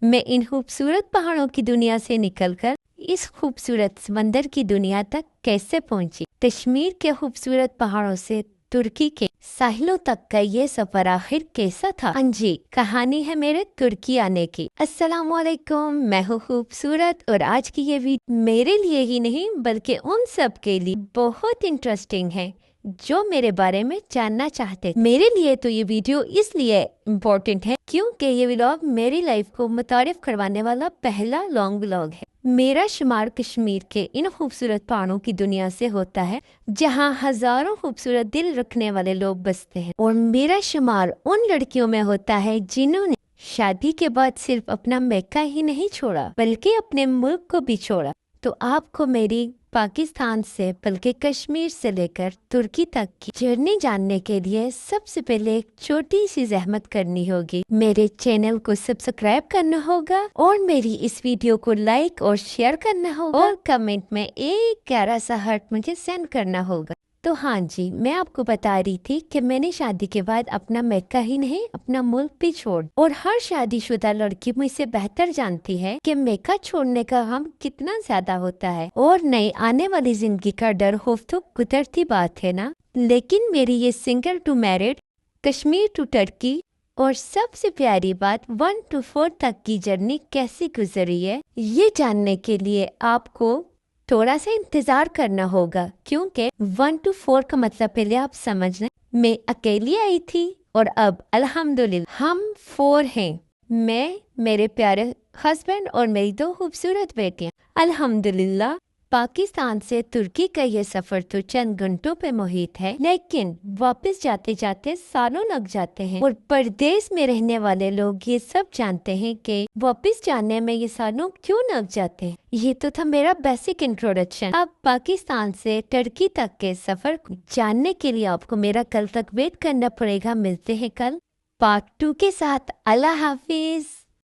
मैं इन खूबसूरत पहाड़ों की दुनिया से निकलकर इस खूबसूरत समंदर की दुनिया तक कैसे पहुंची। कश्मीर के खूबसूरत पहाड़ों से तुर्की के साहिलों तक का ये सफर आखिर कैसा था। हाँ जी, कहानी है मेरे तुर्की आने की। अस्सलामुअलैकुम, मैं हूँ खूबसूरत और आज की ये वीडियो मेरे लिए ही नहीं बल्कि उन सब के लिए बहुत इंटरेस्टिंग है जो मेरे बारे में जानना चाहते थे। मेरे लिए तो ये वीडियो इसलिए इम्पोर्टेंट है क्योंकि ये व्लॉग मेरी लाइफ को मुतारिफ करवाने वाला पहला लॉन्ग व्लॉग है। मेरा शुमार कश्मीर के इन खूबसूरत पहाड़ों की दुनिया से होता है जहाँ हजारों खूबसूरत दिल रखने वाले लोग बसते हैं, और मेरा शुमार उन लड़कियों में होता है जिन्होंने शादी के बाद सिर्फ अपना मक्का ही नहीं छोड़ा बल्कि अपने मुल्क को भी छोड़ा। तो आपको मेरी पाकिस्तान से बल्कि कश्मीर से लेकर तुर्की तक की जर्नी जानने के लिए सबसे पहले एक छोटी सी जहमत करनी होगी। मेरे चैनल को सब्सक्राइब करना होगा और मेरी इस वीडियो को लाइक और शेयर करना होगा और कमेंट में एक प्यारा सा हार्ट मुझे सेंड करना होगा। तो हाँ जी, मैं आपको बता रही थी कि मैंने शादी के बाद अपना मक्का ही नहीं अपना मुल्क भी छोड़, और हर शादीशुदा लड़की मुझसे बेहतर जानती है कि मक्का छोड़ने का गम कितना ज्यादा होता है और नई आने वाली जिंदगी का डर खौफ तो कुदरती बात है ना। लेकिन मेरी ये single to married Kashmir to Turkey और सबसे प्यारी बात 1 to 4 तक की जर्नी कैसी गुजरी है, ये जानने के लिए आपको थोड़ा सा इंतजार करना होगा क्योंकि 1 to 4 का मतलब पहले आप समझ लें। मैं अकेली आई थी और अब अल्हम्दुलिल्लाह हम 4 हैं, मैं, मेरे प्यारे हस्बैंड और मेरी 2 खूबसूरत बेटियां। अल्हम्दुलिल्लाह पाकिस्तान से तुर्की का ये सफर तो चंद घंटों पे मुहित है, लेकिन वापस जाते जाते सालों लग जाते हैं और परदेश में रहने वाले लोग ये सब जानते हैं कि वापस जाने में ये सालों क्यों लग जाते हैं। ये तो था मेरा बेसिक इंट्रोडक्शन। अब पाकिस्तान से टर्की तक के सफर को जानने के लिए आपको मेरा कल तक वेट करना पड़ेगा। मिलते हैं कल पार्ट 2 के साथ। अल्लाह हाफिज।